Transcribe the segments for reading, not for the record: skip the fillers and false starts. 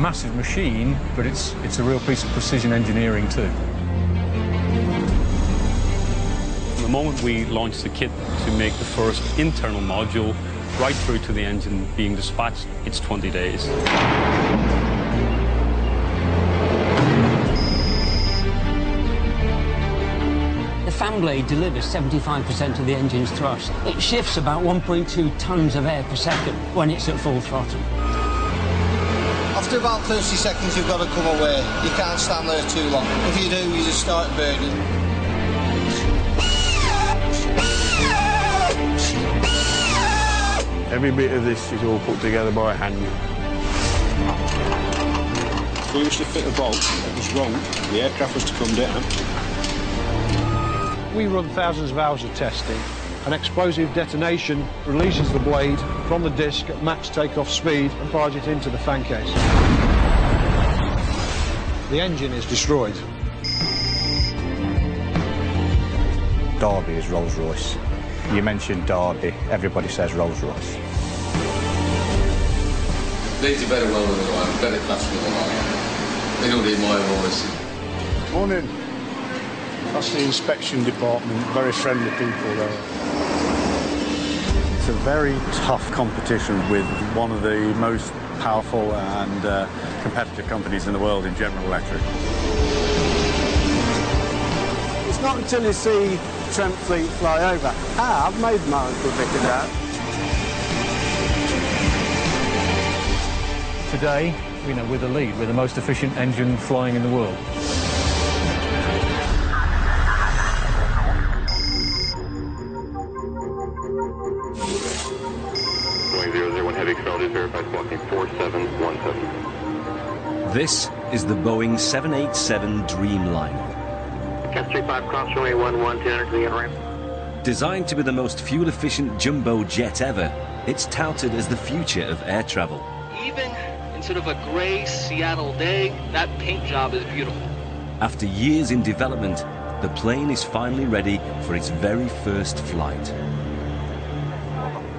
massive machine, but it's a real piece of precision engineering too. The moment we launched the kit to make the first internal module, right through to the engine being dispatched, it's 20 days. The fan blade delivers 75% of the engine's thrust. It shifts about 1.2 tons of air per second when it's at full throttle. After about 30 seconds, you've got to come away. You can't stand there too long. If you do, you just start burning. Every bit of this is all put together by hand. If we was to fit a bolt that was wrong, the aircraft was to come down. We run thousands of hours of testing. An explosive detonation releases the blade from the disc at max takeoff speed and fires it into the fan case. The engine is destroyed. Derby is Rolls-Royce. You mentioned Derby, everybody says Rolls-Royce. They do very well with the line, very fast with the line. They don't need my voice. Morning. That's the inspection department, very friendly people there. It's a very tough competition with one of the most powerful and competitive companies in the world in General Electric. It's not until you see Trent fleet fly over. I've made my own good bit of that. Today, we're the lead. We're the most efficient engine flying in the world. This is the Boeing 787 Dreamliner. Cat 35 cross runway 11, 200 to the end ramp. Designed to be the most fuel-efficient jumbo jet ever, it's touted as the future of air travel. Even in sort of a grey Seattle day, that paint job is beautiful. After years in development, the plane is finally ready for its very first flight.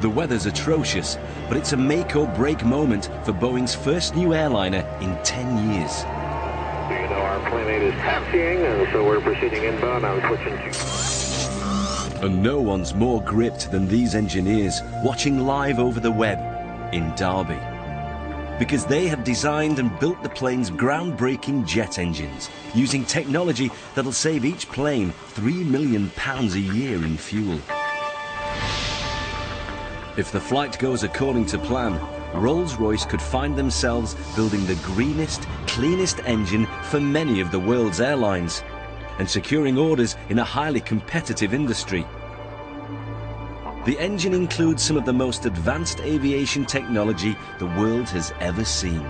The weather's atrocious, but it's a make-or-break moment for Boeing's first new airliner in 10 years. Do you know our plane is taxiing, and so we're proceeding inbound. I'm switching to... And no one's more gripped than these engineers watching live over the web in Derby. Because they have designed and built the plane's groundbreaking jet engines, using technology that'll save each plane £3 million a year in fuel. If the flight goes according to plan, Rolls-Royce could find themselves building the greenest, cleanest engine for many of the world's airlines, and securing orders in a highly competitive industry. The engine includes some of the most advanced aviation technology the world has ever seen.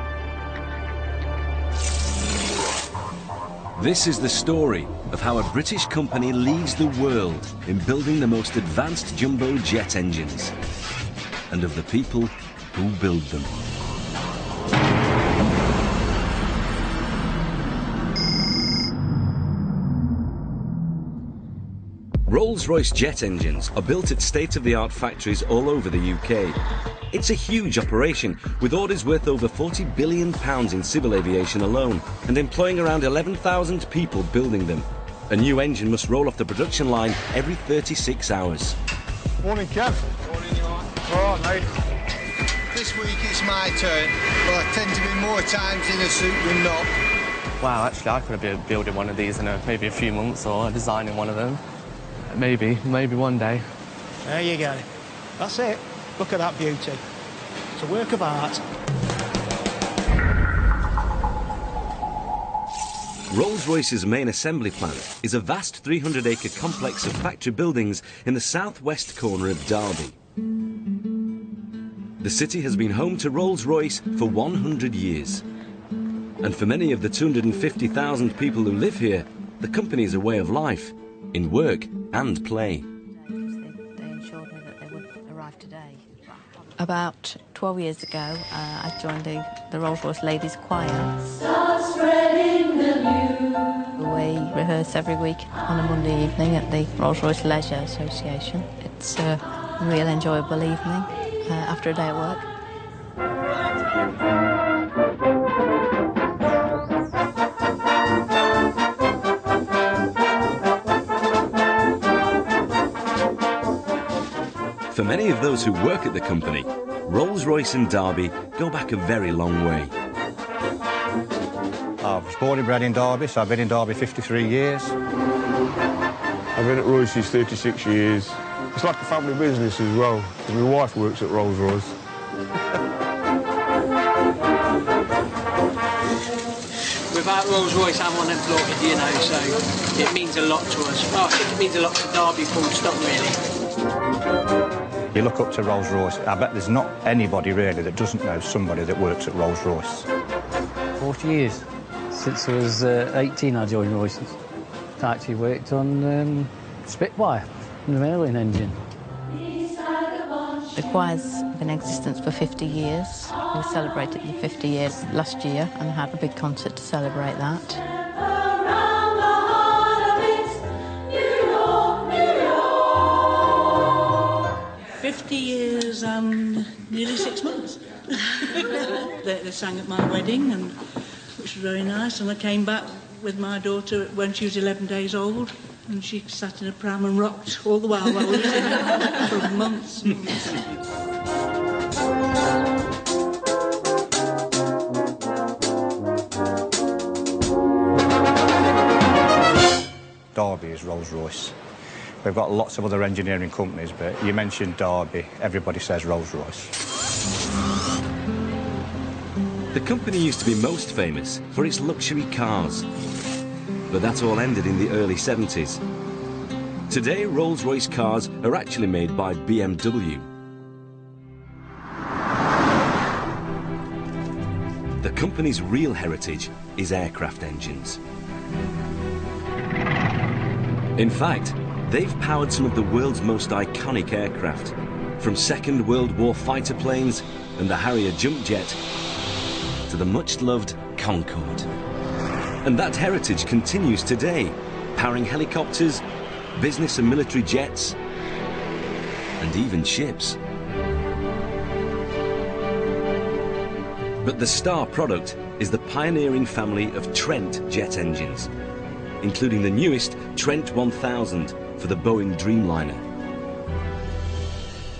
This is the story of how a British company leads the world in building the most advanced jumbo jet engines, and of the people who build them. Rolls-Royce jet engines are built at state-of-the-art factories all over the UK. It's a huge operation, with orders worth over £40 billion in civil aviation alone, and employing around 11,000 people building them. A new engine must roll off the production line every 36 hours. Morning, Kev. Morning, you are. All right, mate. This week it's my turn, but I tend to be more times in a suit than not. Wow, actually I could be building one of these in maybe a few months, or designing one of them. Maybe one day. There you go. That's it. Look at that beauty. It's a work of art. Rolls-Royce's main assembly plant is a vast 300-acre complex of factory buildings in the southwest corner of Derby. The city has been home to Rolls-Royce for 100 years. And for many of the 250,000 people who live here, the company is a way of life, in work and play. They ensured me that they would arrive today. About 12 years ago, I joined the Rolls-Royce Ladies Choir. We rehearse every week on a Monday evening at the Rolls-Royce Leisure Association. It's a real enjoyable evening after a day at work. For many of those who work at the company, Rolls-Royce and Derby go back a very long way. I was born and bred in Derby, so I've been in Derby 53 years. I've been at Royce's 36 years. It's like a family business as well, because my wife works at Rolls-Royce. Without Rolls-Royce, I'm unemployed, you know, so it means a lot to us. Well, I think it means a lot to Derby, full stop, really. You look up to Rolls-Royce, I bet there's not anybody really that doesn't know somebody that works at Rolls-Royce. 40 years. Since I was 18, I joined Royce's. I actually worked on Spitfire, the Merlin engine. The choir's been in existence for 50 years. We celebrated the 50 years last year and had a big concert to celebrate that. 50 years and nearly 6 months. They sang at my wedding, and which was very nice, and I came back with my daughter when she was 11 days old, and she sat in a pram and rocked all the while we were singing for months and months. Derby is Rolls-Royce. We've got lots of other engineering companies, but you mentioned Derby, everybody says Rolls-Royce. The company used to be most famous for its luxury cars, but that all ended in the early 70s. Today, Rolls-Royce cars are actually made by BMW. The company's real heritage is aircraft engines. In fact, they've powered some of the world's most iconic aircraft, from Second World War fighter planes and the Harrier jump jet to the much-loved Concorde. And that heritage continues today, powering helicopters, business and military jets, and even ships. But the star product is the pioneering family of Trent jet engines, including the newest Trent 1000 for the Boeing Dreamliner.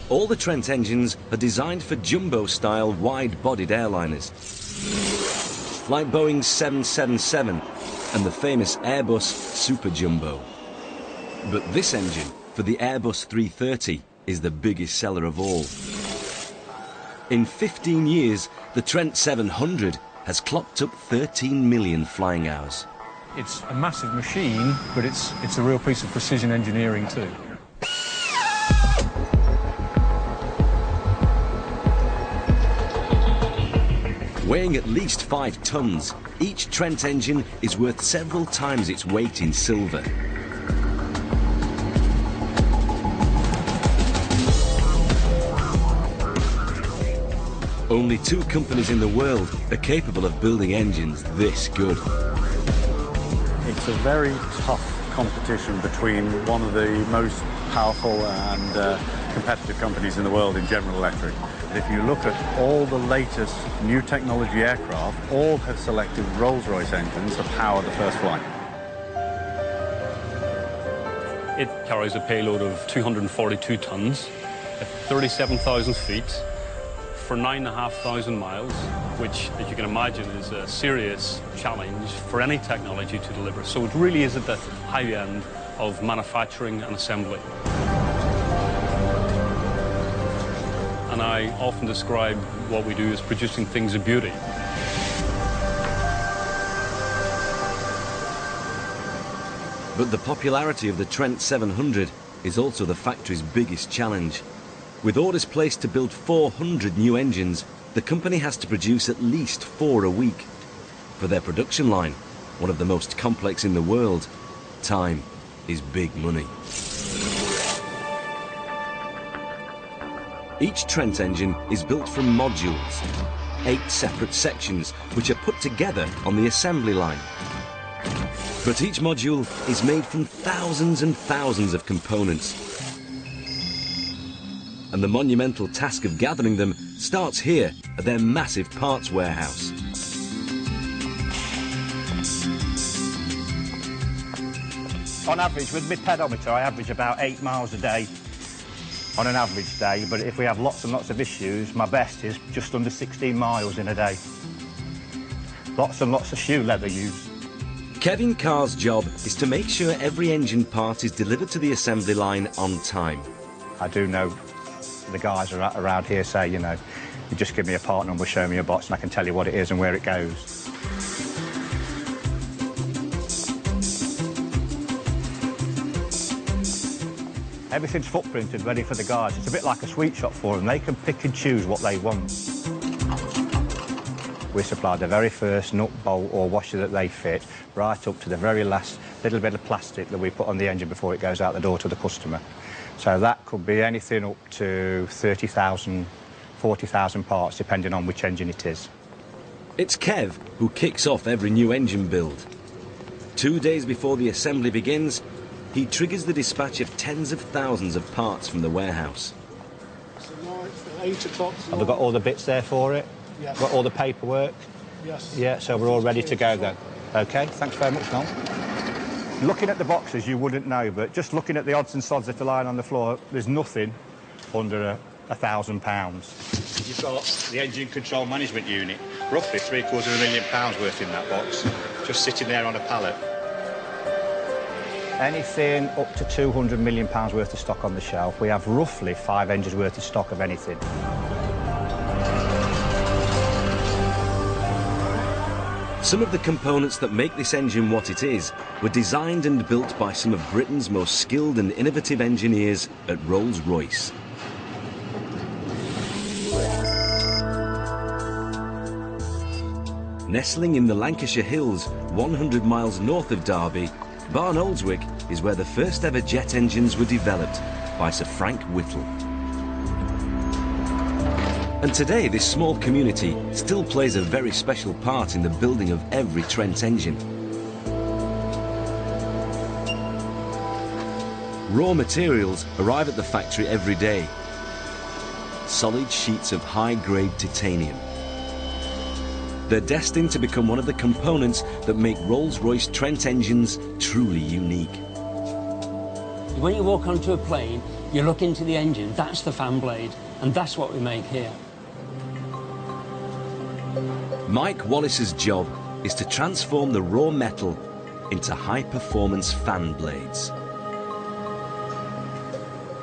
All the Trent engines are designed for jumbo-style wide-bodied airliners, like Boeing's 777 and the famous Airbus Super Jumbo. But this engine, for the Airbus 330, is the biggest seller of all. In 15 years, the Trent 700 has clocked up 13 million flying hours. It's a massive machine, but it's a real piece of precision engineering too. Weighing at least 5 tons, each Trent engine is worth several times its weight in silver. Only 2 companies in the world are capable of building engines this good. It's a very tough competition between one of the most powerful and competitive companies in the world in General Electric. If you look at all the latest new technology aircraft, all have selected Rolls-Royce engines to power the first flight. It carries a payload of 242 tons at 37,000 feet for 9,500 miles, which, as you can imagine, is a serious challenge for any technology to deliver. So it really is at the high end of manufacturing and assembly. And I often describe what we do as producing things of beauty. But the popularity of the Trent 700 is also the factory's biggest challenge. With orders placed to build 400 new engines, the company has to produce at least 4 a week. For their production line, one of the most complex in the world, time is big money. Each Trent engine is built from modules, 8 separate sections which are put together on the assembly line. But each module is made from thousands and thousands of components. And the monumental task of gathering them starts here at their massive parts warehouse. On average, with my pedometer, I average about 8 miles a day. on an average day, but if we have lots and lots of issues, my best is just under 16 miles in a day. Lots and lots of shoe leather used. Kevin Carr's job is to make sure every engine part is delivered to the assembly line on time. I do know the guys around here say, you know, you just give me a part number, show me a box, and I can tell you what it is and where it goes. Everything's footprinted, ready for the guys. It's a bit like a sweet shop for them. They can pick and choose what they want. We supply the very first nut, bolt or washer that they fit, right up to the very last little bit of plastic that we put on the engine before it goes out the door to the customer. So that could be anything up to 30,000, 40,000 parts, depending on which engine it is. It's Kev who kicks off every new engine build. 2 days before the assembly begins, he triggers the dispatch of tens of thousands of parts from the warehouse. So now it's 8 o'clock. Have we got all the bits there for it? Yes. Got all the paperwork? Yes. Yeah, so we're all ready to go then. OK, thanks very much, Noel. Looking at the boxes, you wouldn't know, but just looking at the odds and sods that are lying on the floor, there's nothing under £1,000. You've got the engine control management unit, roughly £750,000 worth in that box, just sitting there on a pallet. Anything up to £200 million worth of stock on the shelf. We have roughly 5 engines worth of stock of anything. Some of the components that make this engine what it is were designed and built by some of Britain's most skilled and innovative engineers at Rolls-Royce. Nestling in the Lancashire Hills, 100 miles north of Derby, Barn Oldswick is where the first ever jet engines were developed by Sir Frank Whittle. And today this small community still plays a very special part in the building of every Trent engine. Raw materials arrive at the factory every day. Solid sheets of high-grade titanium. They're destined to become one of the components that make Rolls-Royce Trent engines truly unique. When you walk onto a plane, you look into the engine, that's the fan blade, and that's what we make here. Mike Wallace's job is to transform the raw metal into high-performance fan blades.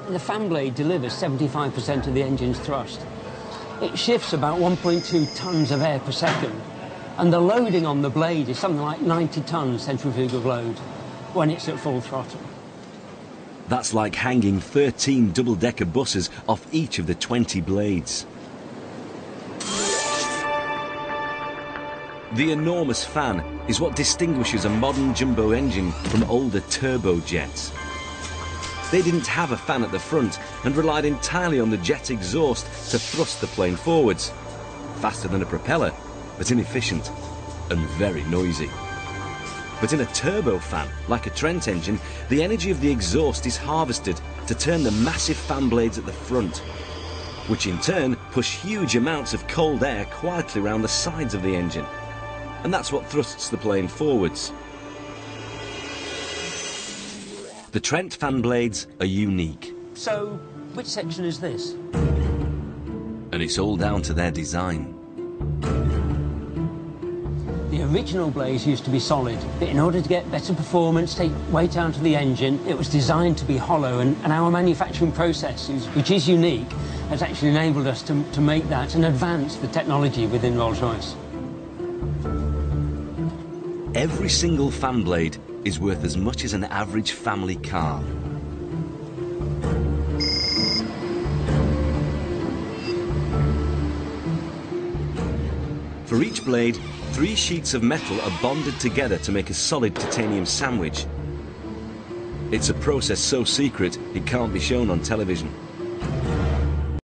The fan blade delivers 75% of the engine's thrust. It shifts about 1.2 tons of air per second, and the loading on the blade is something like 90 tons centrifugal load when it's at full throttle. That's like hanging 13 double-decker buses off each of the 20 blades. The enormous fan is what distinguishes a modern jumbo engine from older turbojets. They didn't have a fan at the front and relied entirely on the jet exhaust to thrust the plane forwards. Faster than a propeller, but inefficient and very noisy. But in a turbofan, like a Trent engine, the energy of the exhaust is harvested to turn the massive fan blades at the front, which in turn push huge amounts of cold air quietly around the sides of the engine. And that's what thrusts the plane forwards. The Trent fan blades are unique. So, which section is this? And it's all down to their design. The original blades used to be solid, but in order to get better performance, take weight out of the engine, it was designed to be hollow, and our manufacturing process, which is unique, has actually enabled us to make that and advance the technology within Rolls-Royce. Every single fan blade is worth as much as an average family car. For each blade, 3 sheets of metal are bonded together to make a solid titanium sandwich. It's a process so secret it can't be shown on television.